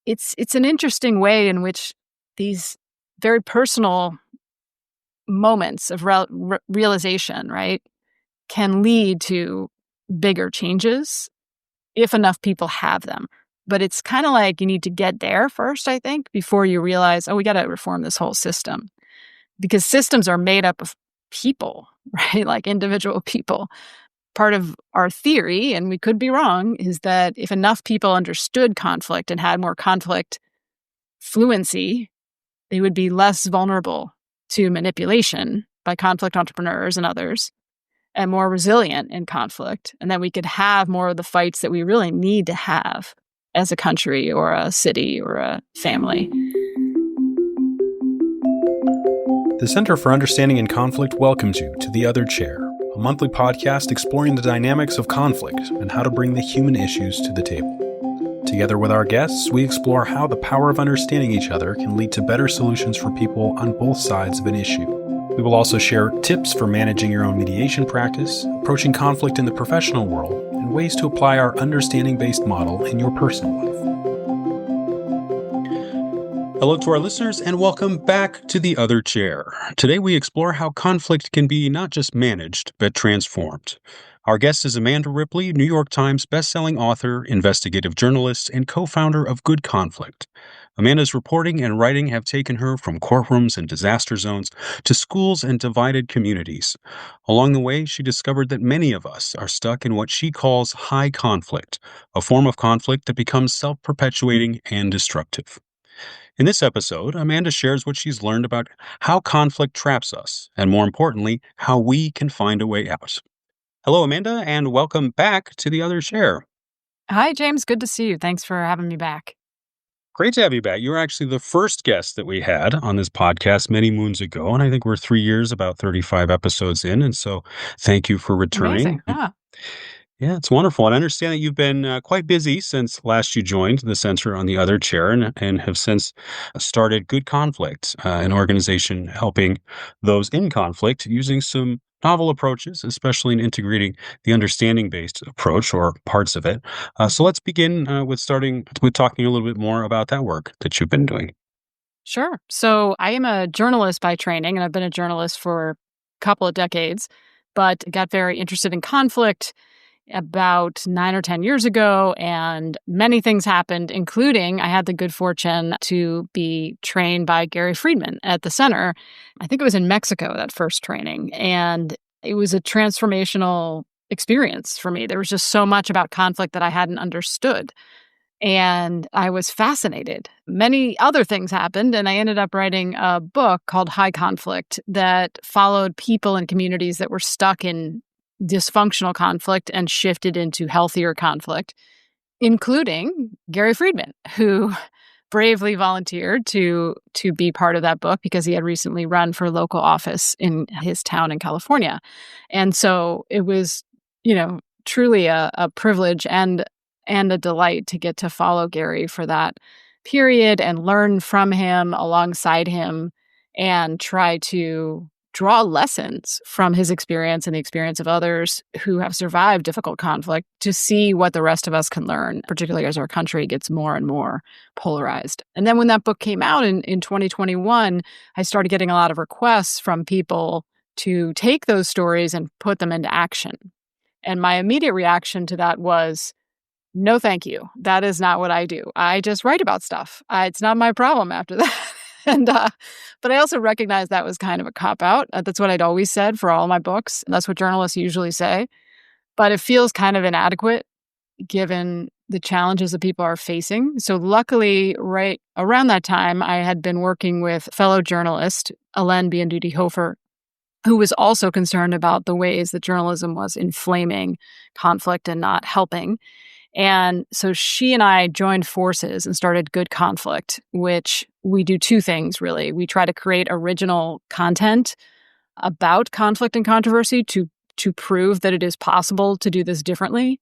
it's an interesting way in which these very personal moments of realization, right, can lead to bigger changes if enough people have them. But it's kind of like you need to get there first, I think, before you realize, oh, we got to reform this whole system. Because systems are made up of people, right? Like individual people. Part of our theory, and we could be wrong, is that if enough people understood conflict and had more conflict fluency, they would be less vulnerable to manipulation by conflict entrepreneurs and others, and more resilient in conflict. And then we could have more of the fights that we really need to have as a country or a city or a family. The Center for Understanding in Conflict welcomes you to The Other Chair, a monthly podcast exploring the dynamics of conflict and how to bring the human issues to the table. Together with our guests, we explore how the power of understanding each other can lead to better solutions for people on both sides of an issue. We will also share tips for managing your own mediation practice, approaching conflict in the professional world, and ways to apply our understanding-based model in your personal life. Hello to our listeners, and welcome back to The Other Chair. Today we explore how conflict can be not just managed, but transformed. Our guest is Amanda Ripley, New York Times bestselling author, investigative journalist, and co-founder of Good Conflict. Amanda's reporting and writing have taken her from courtrooms and disaster zones to schools and divided communities. Along the way, she discovered that many of us are stuck in what she calls high conflict, a form of conflict that becomes self-perpetuating and destructive. In this episode, Amanda shares what she's learned about how conflict traps us, and more importantly, how we can find a way out. Hello, Amanda, and welcome back to The Other Chair. Hi, James. Good to see you. Thanks for having me back. Great to have you back. You were actually the first guest that we had on this podcast many moons ago, and I think we're 3 years, about 35 episodes in, and so thank you for returning. Amazing. Yeah, it's wonderful. And I understand that you've been quite busy since last you joined the Center on the Other Chair and have since started Good Conflict, an organization helping those in conflict using some novel approaches, especially in integrating the understanding-based approach or parts of it. So let's begin with talking a little bit more about that work that you've been doing. Sure. So I am a journalist by training, and I've been a journalist for a couple of decades, but got very interested in conflict about 9 or 10 years ago, and many things happened, including I had the good fortune to be trained by Gary Friedman at the center. I think it was in Mexico, that first training, and it was a transformational experience for me. There was just so much about conflict that I hadn't understood, and I was fascinated. Many other things happened, and I ended up writing a book called High Conflict that followed people and communities that were stuck in dysfunctional conflict and shifted into healthier conflict, including Gary Friedman, who bravely volunteered to be part of that book because he had recently run for local office in his town in California. And so it was, truly a privilege and a delight to get to follow Gary for that period and learn from him, alongside him, and try to draw lessons from his experience and the experience of others who have survived difficult conflict to see what the rest of us can learn, particularly as our country gets more and more polarized. And then when that book came out in 2021, I started getting a lot of requests from people to take those stories and put them into action. And my immediate reaction to that was, no, thank you. That is not what I do. I just write about stuff. It's not my problem after that. But I also recognized that was kind of a cop-out. That's what I'd always said for all my books. That's what journalists usually say. But it feels kind of inadequate given the challenges that people are facing. So luckily, right around that time, I had been working with fellow journalist Ellen Bianduti-Hofer, who was also concerned about the ways that journalism was inflaming conflict and not helping. And so she and I joined forces and started Good Conflict, which we do two things, really. We try to create original content about conflict and controversy to prove that it is possible to do this differently,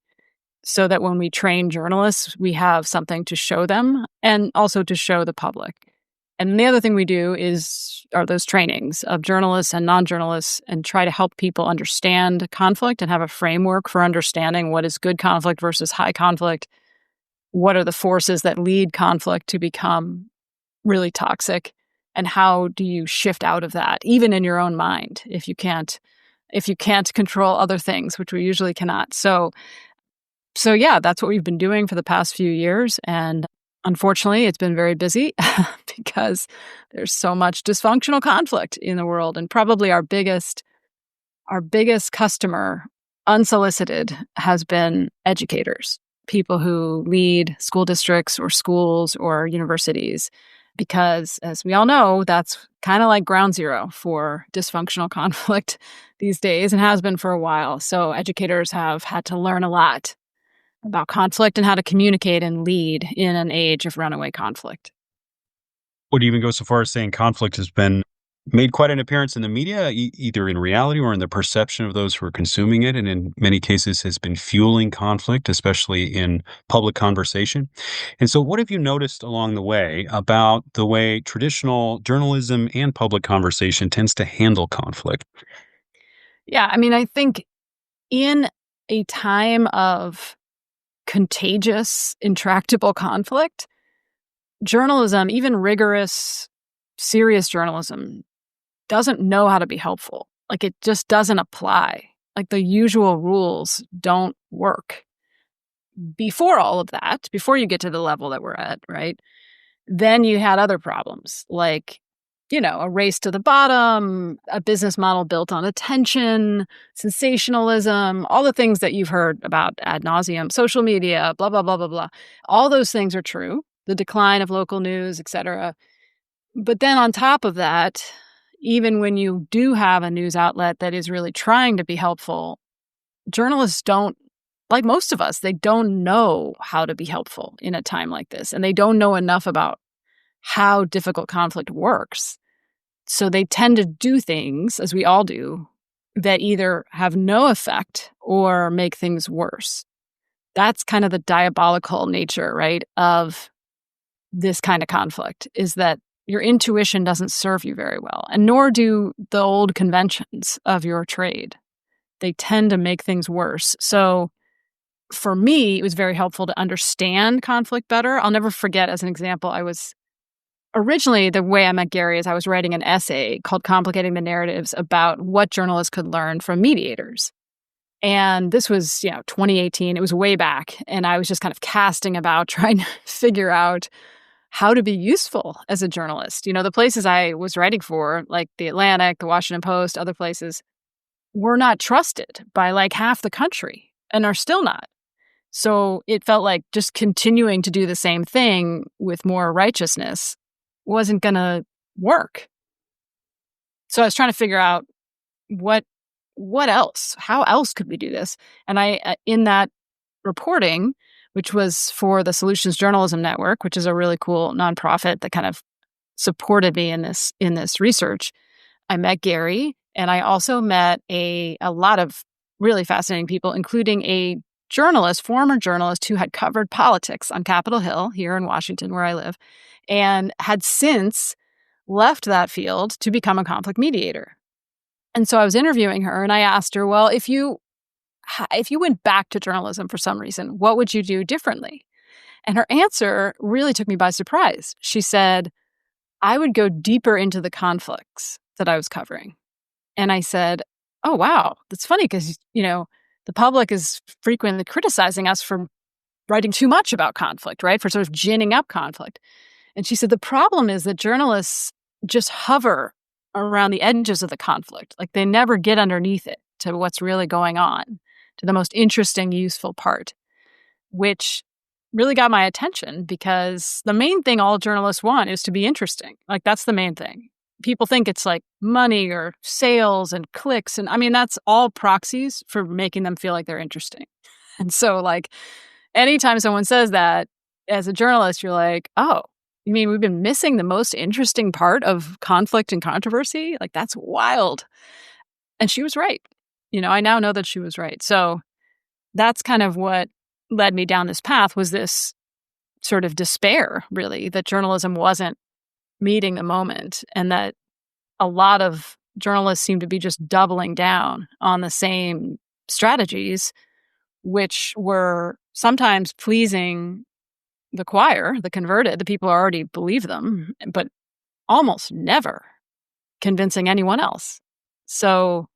so that when we train journalists, we have something to show them and also to show the public. And the other thing we do are those trainings of journalists and non-journalists, and try to help people understand conflict and have a framework for understanding what is good conflict versus high conflict, what are the forces that lead conflict to become really toxic, and how do you shift out of that, even in your own mind, if you can't control other things, which we usually cannot. So yeah, that's what we've been doing for the past few years. And unfortunately, it's been very busy because there's so much dysfunctional conflict in the world. And probably our biggest customer, unsolicited, has been educators, people who lead school districts or schools or universities. Because as we all know, that's kind of like ground zero for dysfunctional conflict these days and has been for a while. So educators have had to learn a lot about conflict and how to communicate and lead in an age of runaway conflict. Would even go so far as saying conflict has been made quite an appearance in the media, either in reality or in the perception of those who are consuming it, and in many cases has been fueling conflict, especially in public conversation. And so, what have you noticed along the way about the way traditional journalism and public conversation tends to handle conflict? Yeah, I mean, I think in a time of contagious, intractable conflict, journalism, even rigorous, serious journalism, doesn't know how to be helpful. Like, it just doesn't apply. Like, the usual rules don't work. Before all of that, before you get to the level that we're at, right? Then you had other problems like, a race to the bottom, a business model built on attention, sensationalism, all the things that you've heard about ad nauseum, social media, blah, blah, blah, blah, blah. All those things are true. The decline of local news, et cetera. But then on top of that, even when you do have a news outlet that is really trying to be helpful, journalists don't, like most of us, they don't know how to be helpful in a time like this. And they don't know enough about how difficult conflict works. So they tend to do things, as we all do, that either have no effect or make things worse. That's kind of the diabolical nature, right, of this kind of conflict, is that your intuition doesn't serve you very well, and nor do the old conventions of your trade. They tend to make things worse. So for me, it was very helpful to understand conflict better. I'll never forget, as an example, originally, the way I met Gary is I was writing an essay called Complicating the Narratives about what journalists could learn from mediators. And this was, 2018. It was way back. And I was just kind of casting about, trying to figure out how to be useful as a journalist. The places I was writing for, like The Atlantic, The Washington Post, other places, were not trusted by like half the country and are still not. So it felt like just continuing to do the same thing with more righteousness wasn't going to work. So I was trying to figure out what else, how else could we do this? And I, in that reporting, which was for the Solutions Journalism Network, which is a really cool nonprofit that kind of supported me in this research, I met Gary, and I also met a lot of really fascinating people, including a former journalist who had covered politics on Capitol Hill here in Washington, where I live, and had since left that field to become a conflict mediator. And so I was interviewing her, and I asked her, well, if you went back to journalism for some reason, what would you do differently? And her answer really took me by surprise. She said, I would go deeper into the conflicts that I was covering. And I said, oh, wow, that's funny because, the public is frequently criticizing us for writing too much about conflict, right? For sort of ginning up conflict. And she said, the problem is that journalists just hover around the edges of the conflict. Like, they never get underneath it to what's really going on, to the most interesting, useful part, which really got my attention because the main thing all journalists want is to be interesting. Like, that's the main thing. People think it's like money or sales and clicks. And I mean, that's all proxies for making them feel like they're interesting. And so, like, anytime someone says that, as a journalist, you're like, oh, you mean we've been missing the most interesting part of conflict and controversy? Like, that's wild. And she was right. I now know that she was right. So that's kind of what led me down this path, was this sort of despair, really, that journalism wasn't meeting the moment, and that a lot of journalists seem to be just doubling down on the same strategies, which were sometimes pleasing the choir, the converted, the people who already believe them, but almost never convincing anyone else. So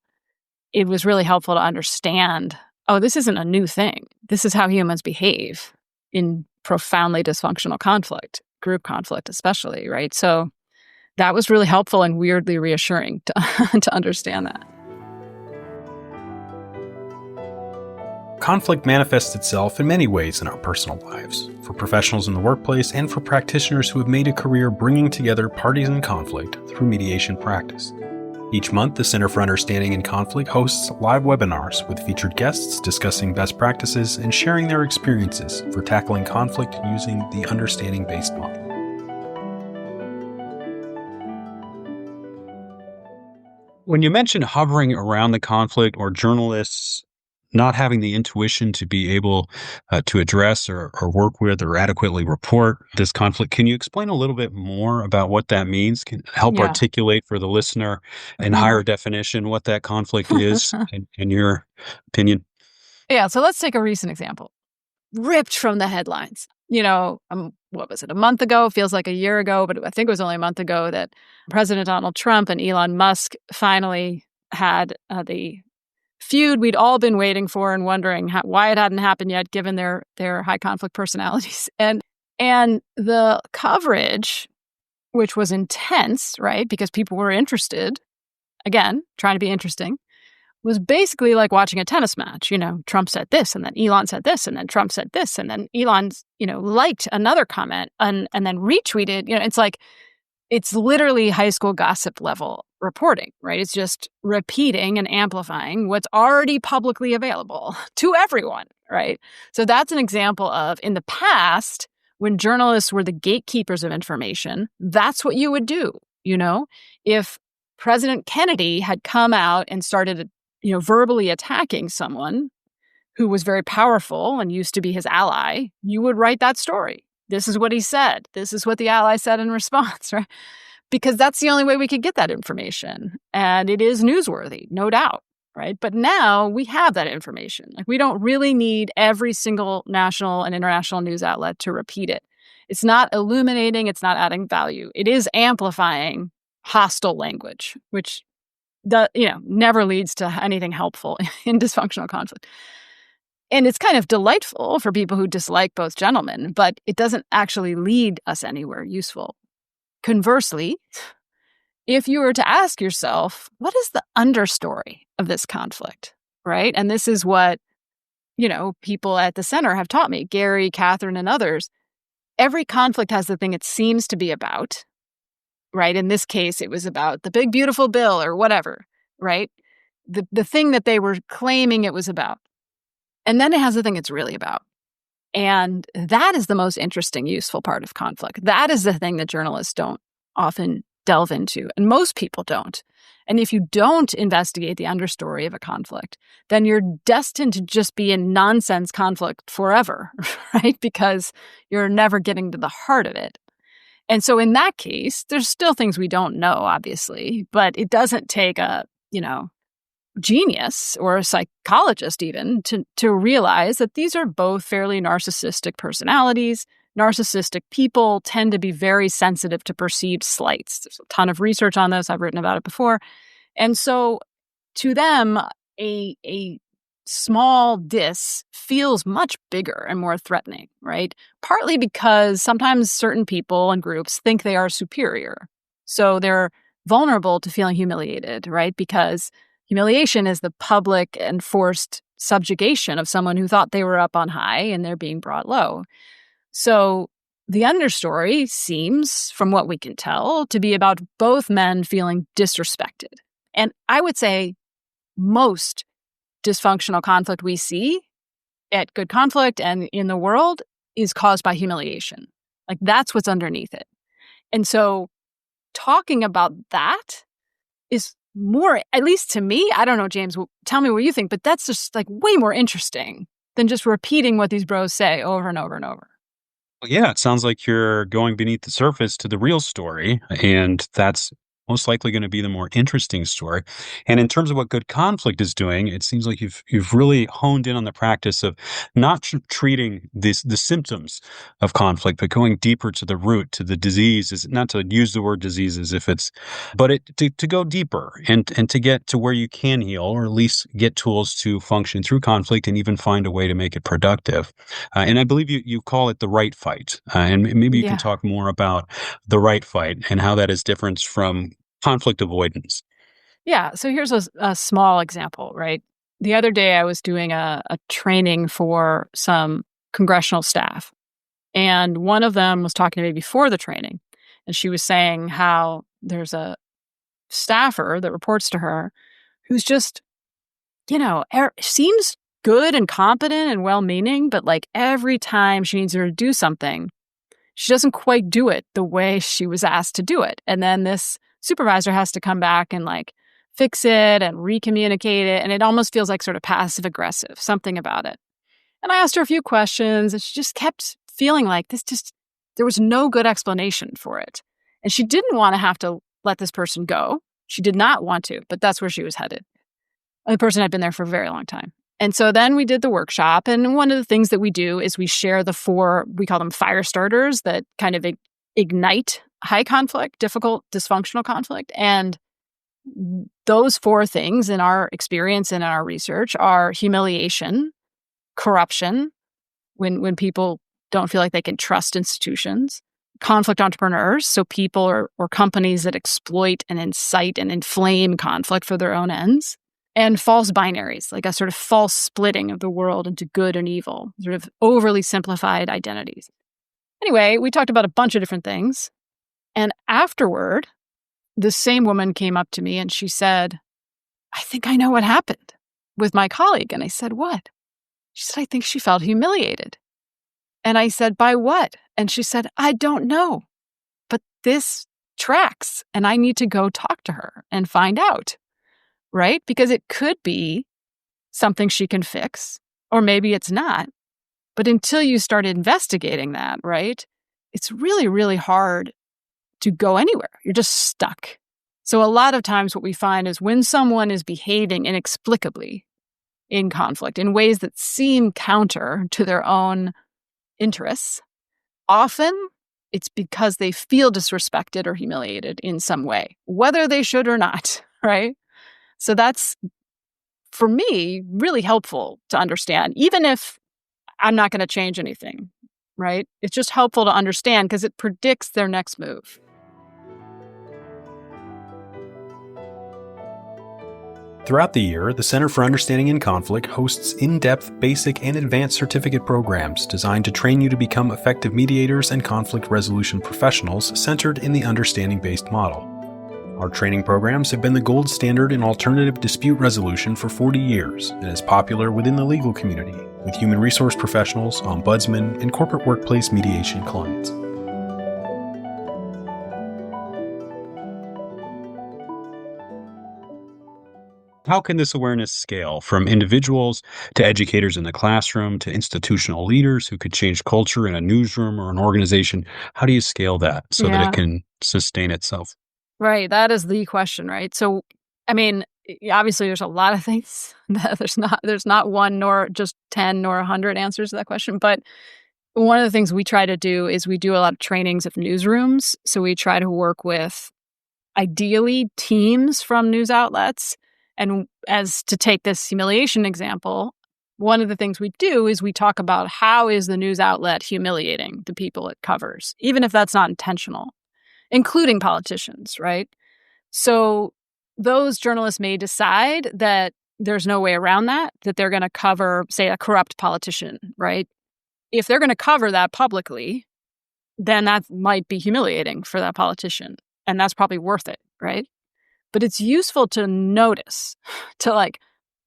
it was really helpful to understand, oh, this isn't a new thing. This is how humans behave in profoundly dysfunctional conflict, group conflict especially, right? So that was really helpful and weirdly reassuring to, to understand that. Conflict manifests itself in many ways in our personal lives, for professionals in the workplace and for practitioners who have made a career bringing together parties in conflict through mediation practice. Each month, the Center for Understanding in Conflict hosts live webinars with featured guests discussing best practices and sharing their experiences for tackling conflict using the understanding-based model. When you mention hovering around the conflict or journalists not having the intuition to be able to address or work with or adequately report this conflict, can you explain a little bit more about what that means? Can help articulate for the listener in higher definition what that conflict is in your opinion? Yeah, so let's take a recent example. Ripped from the headlines. What was it, a month ago? Feels like a year ago, but I think it was only a month ago that President Donald Trump and Elon Musk finally had the feud we'd all been waiting for and wondering why it hadn't happened yet, given their high conflict personalities. And the coverage, which was intense, right, because people were interested, again, trying to be interesting, was basically like watching a tennis match. Trump said this, and then Elon said this, and then Trump said this, and then Elon, liked another comment and then retweeted. It's literally high school gossip level reporting, right? It's just repeating and amplifying what's already publicly available to everyone, right? So that's an example of, in the past, when journalists were the gatekeepers of information, that's what you would do. If President Kennedy had come out and started, verbally attacking someone who was very powerful and used to be his ally, you would write that story. This is what he said. This is what the ally said in response, right? Because that's the only way we could get that information. And it is newsworthy, no doubt, right? But now we have that information. We don't really need every single national and international news outlet to repeat it. It's not illuminating. It's not adding value. It is amplifying hostile language, which never leads to anything helpful in dysfunctional conflict. And it's kind of delightful for people who dislike both gentlemen, but it doesn't actually lead us anywhere useful. Conversely, if you were to ask yourself, what is the understory of this conflict, right? And this is what, people at the center have taught me, Gary, Catherine, and others. Every conflict has the thing it seems to be about, right? In this case, it was about the big, beautiful bill or whatever, right? The thing that they were claiming it was about. And then it has the thing it's really about. And that is the most interesting, useful part of conflict. That is the thing that journalists don't often delve into, and most people don't. And if you don't investigate the understory of a conflict, then you're destined to just be in nonsense conflict forever, right? Because you're never getting to the heart of it. And so in that case, there's still things we don't know, obviously, but it doesn't take a, genius or a psychologist even to realize that these are both fairly narcissistic personalities. Narcissistic people tend to be very sensitive to perceived slights. There's a ton of research on this. I've written about it before. And so to them, a small diss feels much bigger and more threatening, right? Partly because sometimes certain people and groups think they are superior. So they're vulnerable to feeling humiliated, right? Because humiliation is the public and forced subjugation of someone who thought they were up on high and they're being brought low. So the understory seems, from what we can tell, to be about both men feeling disrespected. And I would say most dysfunctional conflict we see at Good Conflict and in the world is caused by humiliation. That's what's underneath it. And so talking about that is more, at least to me, I don't know, James, tell me what you think, but that's just way more interesting than just repeating what these bros say over and over and over. Well, yeah, it sounds like you're going beneath the surface to the real story, and that's most likely going to be the more interesting story. And in terms of what good conflict is doing, it seems like you've really honed in on the practice of not treating the symptoms of conflict, but going deeper to the root, to the diseases. Not to use the word disease as if it's, but to go deeper and to get to where you can heal, or at least get tools to function through conflict and even find a way to make it productive. And I believe you call it the right fight. And maybe you can Yeah. talk more about the right fight and how that is different from conflict avoidance. Yeah. So here's a small example, right? The other day, I was doing a training for some congressional staff, and one of them was talking to me before the training. And she was saying how there's a staffer that reports to her who's just, seems good and competent and well meaning, but like every time she needs her to do something, she doesn't quite do it the way she was asked to do it. And then this supervisor has to come back and like fix it and recommunicate it. And it almost feels like sort of passive aggressive, something about it. And I asked her a few questions and she just kept feeling like there was no good explanation for it. And she didn't want to have to let this person go. She did not want to, but that's where she was headed. And the person had been there for a very long time. And so then we did the workshop. And one of the things that we do is we share the 4, we call them fire starters, that kind of ignite high conflict, difficult, dysfunctional conflict. And those 4 things in our experience and in our research are humiliation, corruption, when people don't feel like they can trust institutions, conflict entrepreneurs, so people or companies that exploit and incite and inflame conflict for their own ends, and false binaries, like a sort of false splitting of the world into good and evil, sort of overly simplified identities. Anyway, we talked about a bunch of different things. And afterward, the same woman came up to me and she said, I think I know what happened with my colleague. And I said, what? She said, I think she felt humiliated. And I said, by what? And she said, I don't know, but this tracks and I need to go talk to her and find out, right? Because it could be something she can fix, or maybe it's not. But until you start investigating that, right, it's really, really hard to go anywhere. You're just stuck. So a lot of times what we find is when someone is behaving inexplicably in conflict in ways that seem counter to their own interests, often it's because they feel disrespected or humiliated in some way, whether they should or not, right? So that's, for me, really helpful to understand, even if I'm not going to change anything, right? It's just helpful to understand because it predicts their next move. Throughout the year, the Center for Understanding in Conflict hosts in-depth basic and advanced certificate programs designed to train you to become effective mediators and conflict resolution professionals centered in the understanding-based model. Our training programs have been the gold standard in alternative dispute resolution for 40 years and is popular within the legal community with human resource professionals, ombudsmen, and corporate workplace mediation clients. How can this awareness scale from individuals to educators in the classroom to institutional leaders who could change culture in a newsroom or an organization? How do you scale that so that it Yeah, can sustain itself? right. That is the question, right? So, I mean, obviously there's a lot of things that there's not one nor just 10 nor 100 answers to that question. But one of the things we try to do is we do a lot of trainings of newsrooms. So we try to work with ideally teams from news outlets. And as to take this humiliation example, one of the things we do is we talk about how is the news outlet humiliating the people it covers, even if that's not intentional, including politicians, right? So those journalists may decide that there's no way around that they're going to cover, say, a corrupt politician, right? If they're going to cover that publicly, then that might be humiliating for that politician. And that's probably worth it, right? But it's useful to notice, to like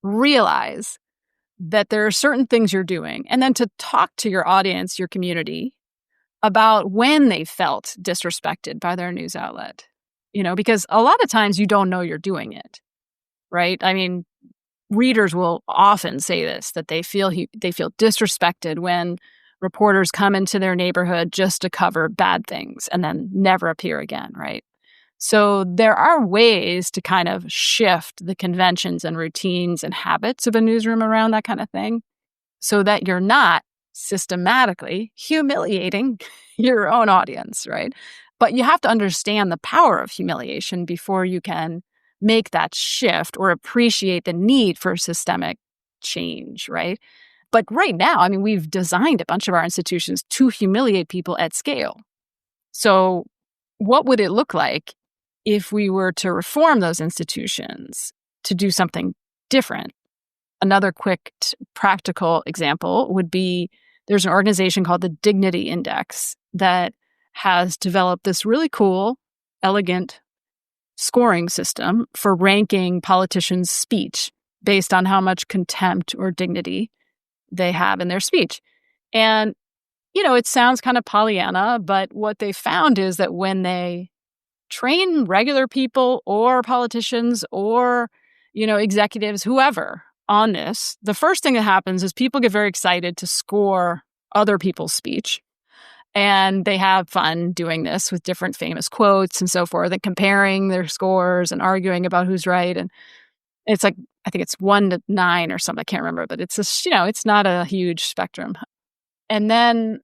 realize that there are certain things you're doing, and then to talk to your audience, your community, about when they felt disrespected by their news outlet. Because a lot of times you don't know you're doing it, right? I mean, readers will often say this, that they feel disrespected when reporters come into their neighborhood just to cover bad things and then never appear again, right? So there are ways to kind of shift the conventions and routines and habits of a newsroom around that kind of thing so that you're not systematically humiliating your own audience, right? But you have to understand the power of humiliation before you can make that shift or appreciate the need for systemic change, right? But right now, I mean, we've designed a bunch of our institutions to humiliate people at scale. So what would it look like if we were to reform those institutions to do something different? Another quick practical example would be there's an organization called the Dignity Index that has developed this really cool, elegant scoring system for ranking politicians' speech based on how much contempt or dignity they have in their speech. And, it sounds kind of Pollyanna, but what they found is that when they train regular people or politicians or, executives, whoever on this, the first thing that happens is people get very excited to score other people's speech. And they have fun doing this with different famous quotes and so forth and comparing their scores and arguing about who's right. And it's like, I think it's 1 to 9 or something. I can't remember, but it's just, it's not a huge spectrum. And then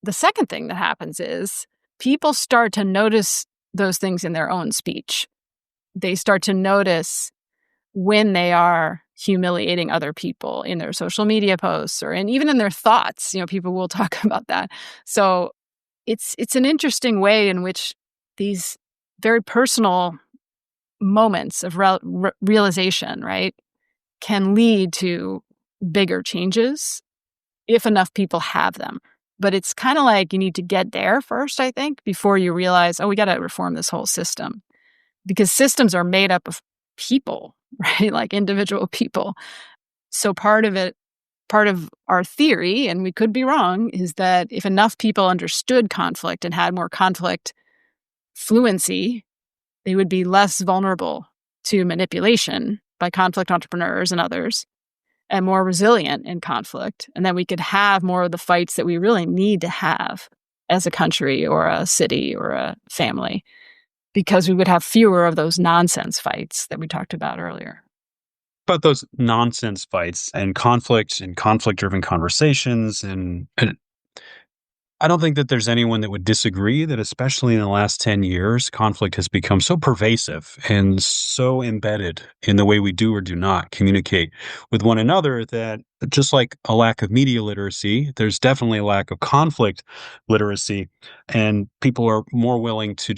the second thing that happens is people start to notice those things in their own speech. They start to notice when they are humiliating other people in their social media posts and even in their thoughts. People will talk about that. So it's an interesting way in which these very personal moments of realization, right, can lead to bigger changes if enough people have them. But it's kind of like you need to get there first, I think, before you realize, we got to reform this whole system. Because systems are made up of people, right? Like individual people. So part of our theory, and we could be wrong, is that if enough people understood conflict and had more conflict fluency, they would be less vulnerable to manipulation by conflict entrepreneurs and others, and more resilient in conflict. And then we could have more of the fights that we really need to have as a country or a city or a family, because we would have fewer of those nonsense fights that we talked about earlier. About those nonsense fights and conflict-driven conversations. And I don't think that there's anyone that would disagree that, especially in the last 10 years, conflict has become so pervasive and so embedded in the way we do or do not communicate with one another that just like a lack of media literacy, there's definitely a lack of conflict literacy. And people are more willing to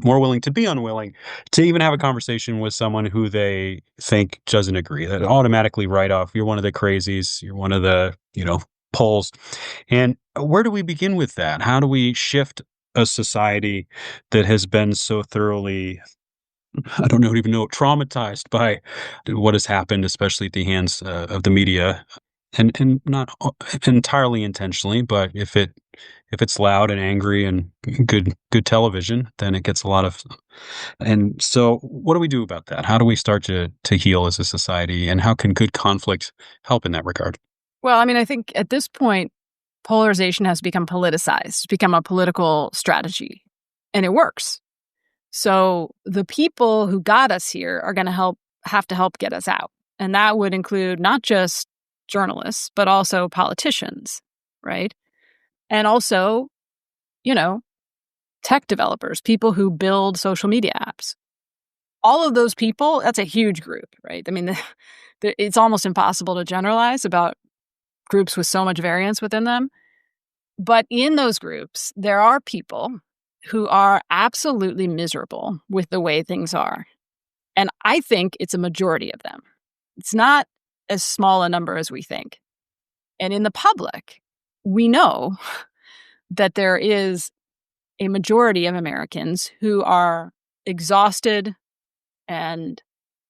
more willing to be unwilling to even have a conversation with someone who they think doesn't agree. That automatically write off, you're one of the crazies, you're one of the, poles. And where do we begin with that? How do we shift a society that has been so thoroughly, even know, traumatized by what has happened, especially at the hands of the media, and not entirely intentionally, but if it's loud and angry and good television, then it gets a lot of. And so, what do we do about that? How do we start to heal as a society, and how can good conflict help in that regard? Well, I mean, I think at this point, polarization has become politicized. It's become a political strategy, and it works. So the people who got us here are going to have to help get us out. And that would include not just journalists, but also politicians, right? And also, tech developers, people who build social media apps. All of those people, that's a huge group, right? I mean, it's almost impossible to generalize about groups with so much variance within them. But in those groups, there are people who are absolutely miserable with the way things are. And I think it's a majority of them. It's not as small a number as we think. And in the public, we know that there is a majority of Americans who are exhausted and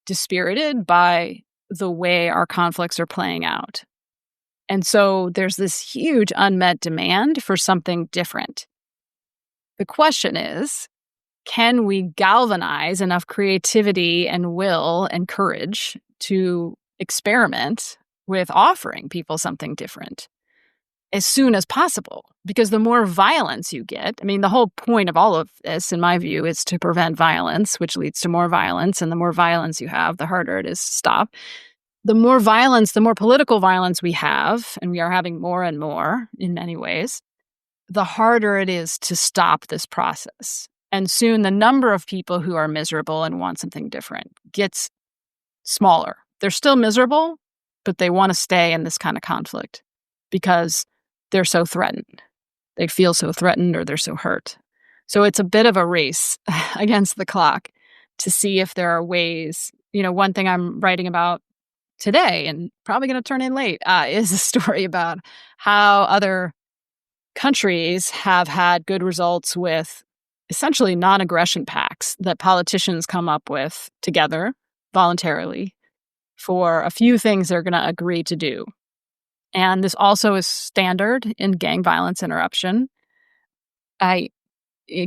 dispirited by the way our conflicts are playing out. And so there's this huge unmet demand for something different. The question is, can we galvanize enough creativity and will and courage to experiment with offering people something different? as soon as possible, because the more violence you get, I mean, the whole point of all of this, in my view, is to prevent violence, which leads to more violence. And the more violence you have, the harder it is to stop. The more violence, the more political violence we have, and we are having more and more in many ways, the harder it is to stop this process. And soon the number of people who are miserable and want something different gets smaller. They're still miserable, but they want to stay in this kind of conflict because they're so threatened. They feel so threatened or they're so hurt. So it's a bit of a race against the clock to see if there are ways. One thing I'm writing about today, and probably going to turn in late, is a story about how other countries have had good results with essentially non-aggression pacts that politicians come up with together voluntarily for a few things they're going to agree to do. And this also is standard in gang violence interruption. I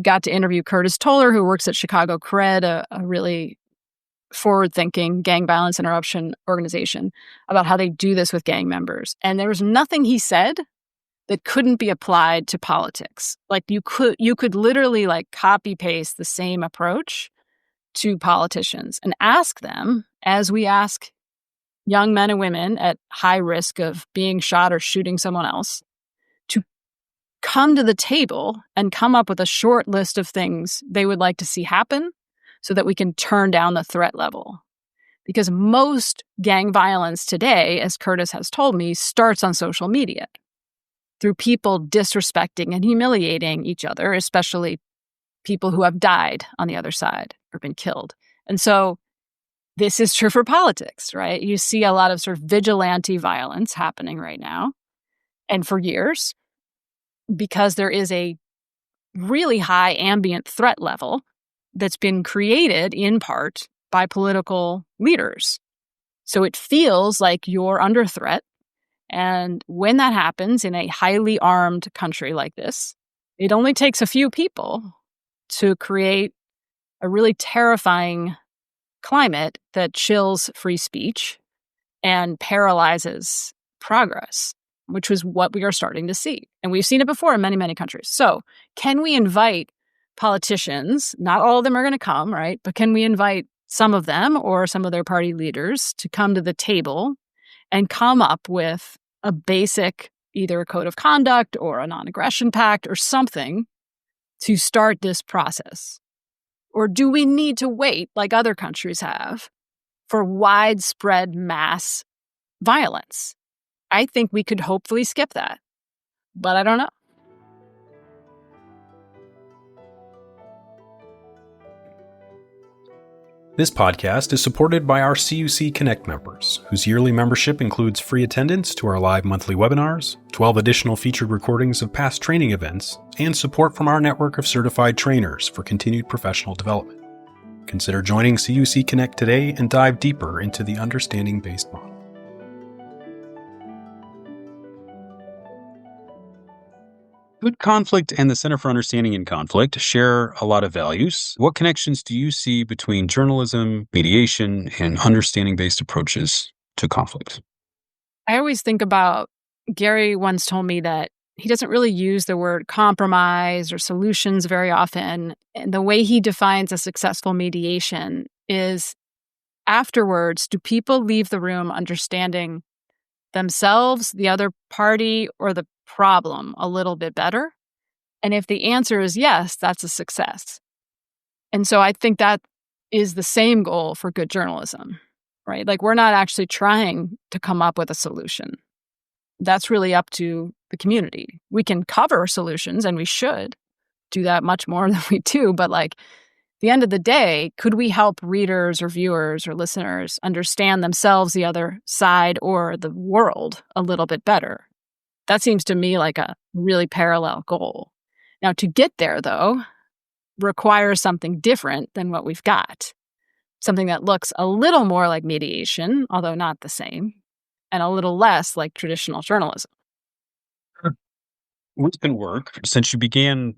got to interview Curtis Toller, who works at Chicago Cred, a really forward-thinking gang violence interruption organization, about how they do this with gang members. And there was nothing he said that couldn't be applied to politics. Like you could literally copy paste the same approach to politicians and ask them, as we ask young men and women at high risk of being shot or shooting someone else, to come to the table and come up with a short list of things they would like to see happen so that we can turn down the threat level. Because most gang violence today, as Curtis has told me, starts on social media through people disrespecting and humiliating each other, especially people who have died on the other side or been killed. And so this is true for politics, right? You see a lot of sort of vigilante violence happening right now, and for years, because there is a really high ambient threat level that's been created in part by political leaders. So it feels like you're under threat. And when that happens in a highly armed country like this, it only takes a few people to create a really terrifying climate that chills free speech and paralyzes progress, which was what we are starting to see. And we've seen it before in many, many countries. So can we invite politicians? Not all of them are going to come, right? But can we invite some of them or some of their party leaders to come to the table and come up with a basic, either a code of conduct or a non-aggression pact or something to start this process? Or do we need to wait, like other countries have, for widespread mass violence? I think we could hopefully skip that, but I don't know. This podcast is supported by our CUC Connect members, whose yearly membership includes free attendance to our live monthly webinars, 12 additional featured recordings of past training events, and support from our network of certified trainers for continued professional development. Consider joining CUC Connect today and dive deeper into the understanding-based model. Good Conflict and the Center for Understanding in Conflict share a lot of values. What connections do you see between journalism, mediation, and understanding-based approaches to conflict? I always think about, Gary once told me that he doesn't really use the word compromise or solutions very often. And the way he defines a successful mediation is, afterwards, do people leave the room understanding themselves, the other party, or the problem a little bit better? And if the answer is yes, that's a success. And so I think that is the same goal for good journalism, right? Like, we're not actually trying to come up with a solution. That's really up to the community. We can cover solutions, and we should do that much more than we do. But at the end of the day, could we help readers or viewers or listeners understand themselves, the other side, or the world a little bit better? That seems to me like a really parallel goal. Now, to get there, though, requires something different than what we've got. Something that looks a little more like mediation, although not the same, and a little less like traditional journalism. What's been work since you began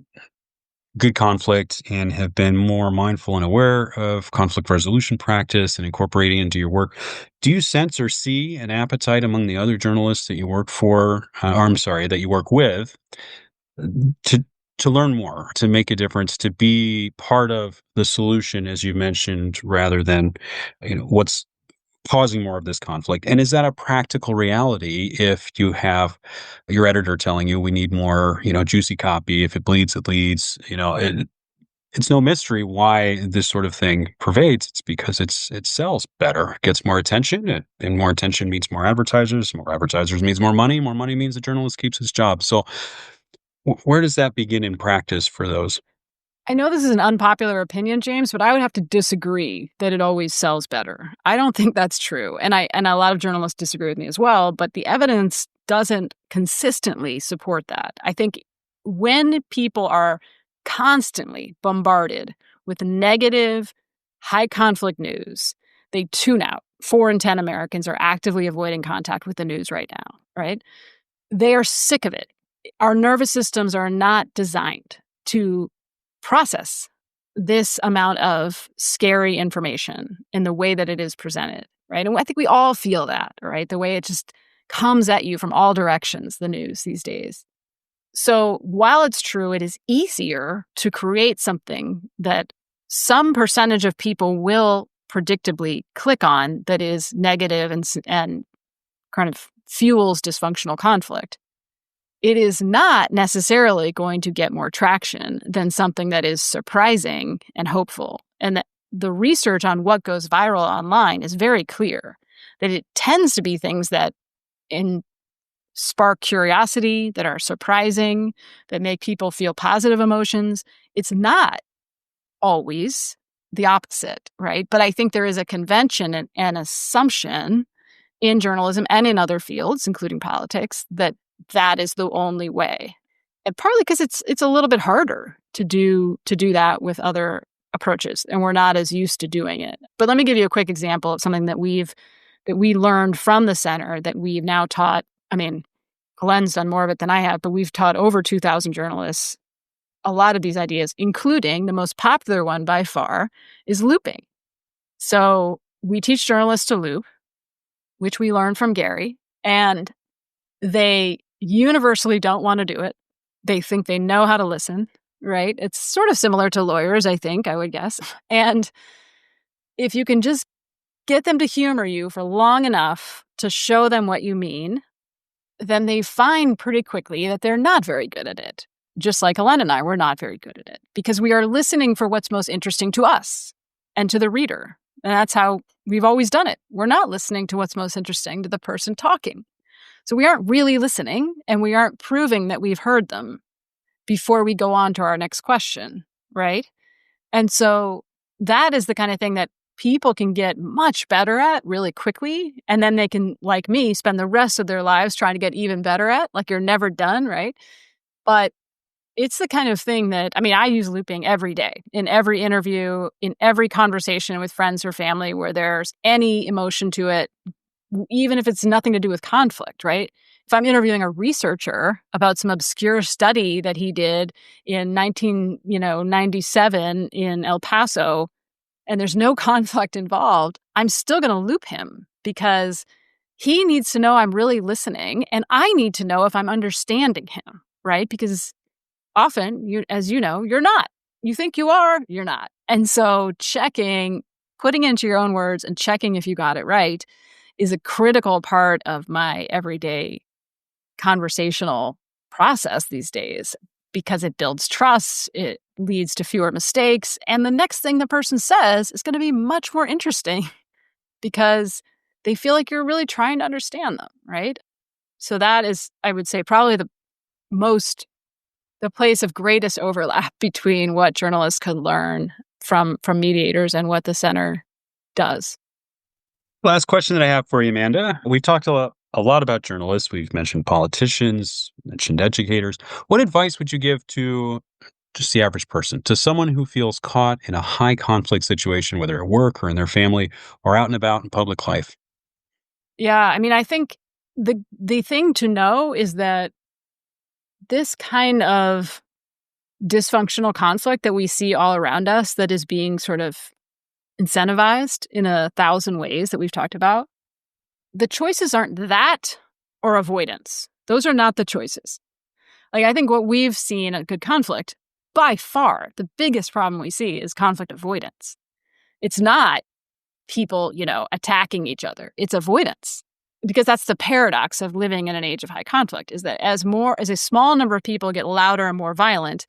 good conflict and have been more mindful and aware of conflict resolution practice and incorporating into your work. Do you sense or see an appetite among the other journalists that you work for, or I'm sorry, that you work with, to to learn more, to make a difference, to be part of the solution, as you mentioned, rather than what's causing more of this conflict? And is that a practical reality if you have your editor telling you we need more, juicy copy? If it bleeds, it leads. It's no mystery why this sort of thing pervades. It's because it sells better, it gets more attention, and more attention means more advertisers. More advertisers means more money. More money means the journalist keeps his job. So, where does that begin in practice for those? I know this is an unpopular opinion, James, but I would have to disagree that it always sells better. I don't think that's true. And a lot of journalists disagree with me as well, but the evidence doesn't consistently support that. I think when people are constantly bombarded with negative, high conflict news, they tune out. 4 in 10 Americans are actively avoiding contact with the news right now, right? They are sick of it. Our nervous systems are not designed to process this amount of scary information in the way that it is presented, right? And I think we all feel that, right? The way it just comes at you from all directions, the news these days. So while it's true, it is easier to create something that some percentage of people will predictably click on that is negative and kind of fuels dysfunctional conflict. It is not necessarily going to get more traction than something that is surprising and hopeful. And the research on what goes viral online is very clear, that it tends to be things that spark curiosity, that are surprising, that make people feel positive emotions. It's not always the opposite, right? But I think there is a convention and an assumption in journalism and in other fields, including politics, that is the only way. And partly because it's a little bit harder to do that with other approaches, and we're not as used to doing it. But let me give you a quick example of something that we learned from the center that we've now taught. I mean, Glenn's done more of it than I have, but we've taught over 2,000 journalists a lot of these ideas, including the most popular one by far is looping. So we teach journalists to loop, which we learned from Gary, and they universally don't want to do it. They think they know how to listen, right? It's sort of similar to lawyers, I would guess. And if you can just get them to humor you for long enough to show them what you mean, then they find pretty quickly that they're not very good at it. Just like Ellen and I, we're not very good at it because we are listening for what's most interesting to us and to the reader. And that's how we've always done it. We're not listening to what's most interesting to the person talking. So we aren't really listening, and we aren't proving that we've heard them before we go on to our next question, right? And so that is the kind of thing that people can get much better at really quickly. And then they can, like me, spend the rest of their lives trying to get even better at, like you're never done, right? But it's the kind of thing that, I use looping every day, in every interview, in every conversation with friends or family where there's any emotion to it, even if it's nothing to do with conflict, right? If I'm interviewing a researcher about some obscure study that he did in 1997 in El Paso, and there's no conflict involved, I'm still going to loop him because he needs to know I'm really listening, and I need to know if I'm understanding him, right? Because often, as you know, you're not. You think you are, you're not. And so putting into your own words and checking if you got it right is a critical part of my everyday conversational process these days because it builds trust, it leads to fewer mistakes, and the next thing the person says is going to be much more interesting because they feel like you're really trying to understand them, right? So that is, I would say, probably the place of greatest overlap between what journalists could learn from mediators and what the center does. Last question that I have for you, Amanda. We've talked a lot about journalists. We've mentioned politicians, mentioned educators. What advice would you give to just the average person, to someone who feels caught in a high conflict situation, whether at work or in their family or out and about in public life? Yeah, I think the thing to know is that this kind of dysfunctional conflict that we see all around us that is being sort of incentivized in 1,000 ways that we've talked about, the choices aren't that or avoidance. Those are not the choices. Like, I think what we've seen at Good Conflict, by far, the biggest problem we see is conflict avoidance. It's not people, attacking each other. It's avoidance. Because that's the paradox of living in an age of high conflict, is that as a small number of people get louder and more violent,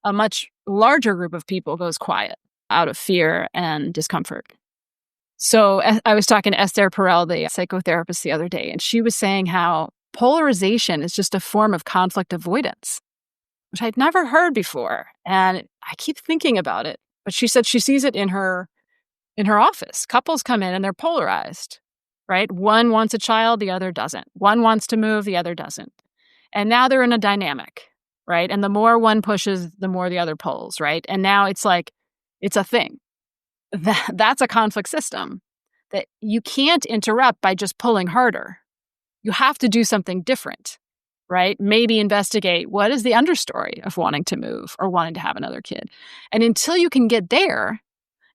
a much larger group of people goes quiet out of fear and discomfort. So I was talking to Esther Perel, the psychotherapist, the other day, and she was saying how polarization is just a form of conflict avoidance, which I'd never heard before. And I keep thinking about it. But she said she sees it in her office. Couples come in and they're polarized, right? One wants a child, the other doesn't. One wants to move, the other doesn't. And now they're in a dynamic, right? And the more one pushes, the more the other pulls, right? And now it's like, it's a thing. That's a conflict system that you can't interrupt by just pulling harder. You have to do something different, right? Maybe investigate what is the understory of wanting to move or wanting to have another kid. And until you can get there,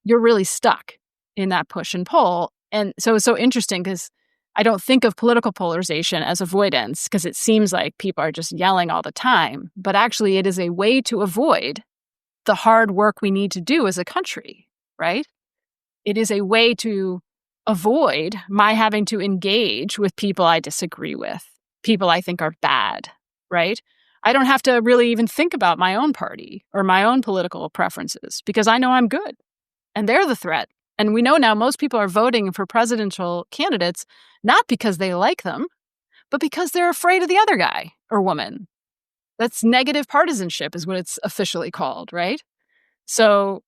you're really stuck in that push and pull. And so it's so interesting because I don't think of political polarization as avoidance because it seems like people are just yelling all the time. But actually, it is a way to avoid the hard work we need to do as a country, right? It is a way to avoid my having to engage with people I disagree with, people I think are bad, right? I don't have to really even think about my own party or my own political preferences because I know I'm good and they're the threat. And we know now most people are voting for presidential candidates not because they like them, but because they're afraid of the other guy or woman. That's negative partisanship is what it's officially called, right? So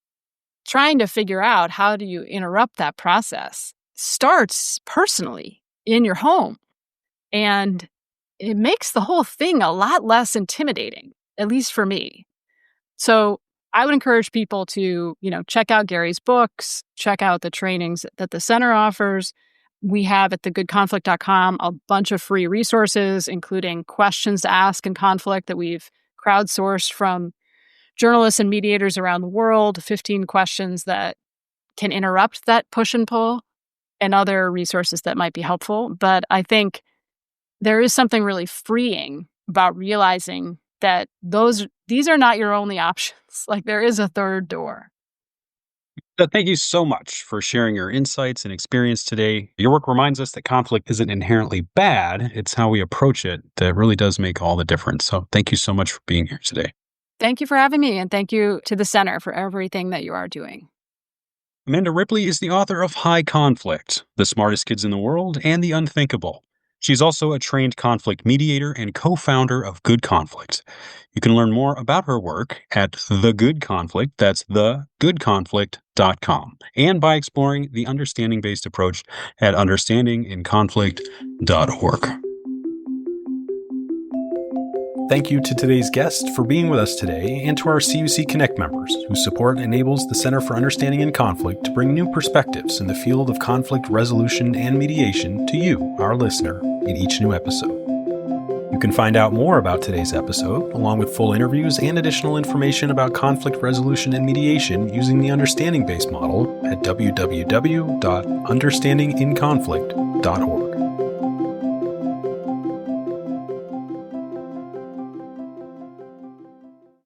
trying to figure out how do you interrupt that process starts personally in your home. And it makes the whole thing a lot less intimidating, at least for me. So I would encourage people to, check out Gary's books, check out the trainings that the center offers. We have at thegoodconflict.com a bunch of free resources, including questions to ask in conflict that we've crowdsourced from journalists and mediators around the world, 15 questions that can interrupt that push and pull, and other resources that might be helpful. But I think there is something really freeing about realizing that these are not your only options. Like, there is a third door. Thank you so much for sharing your insights and experience today. Your work reminds us that conflict isn't inherently bad. It's how we approach it that really does make all the difference. So thank you so much for being here today. Thank you for having me, and thank you to the center for everything that you are doing. Amanda Ripley is the author of High Conflict, The Smartest Kids in the World, and The Unthinkable. She's also a trained conflict mediator and co-founder of Good Conflict. You can learn more about her work at The Good Conflict, that's thegoodconflict.com, and by exploring the understanding-based approach at understandinginconflict.org. Thank you to today's guest for being with us today, and to our CUC Connect members whose support enables the Center for Understanding in Conflict to bring new perspectives in the field of conflict resolution and mediation to you, our listener, in each new episode. You can find out more about today's episode, along with full interviews and additional information about conflict resolution and mediation using the understanding-based model at www.understandinginconflict.org.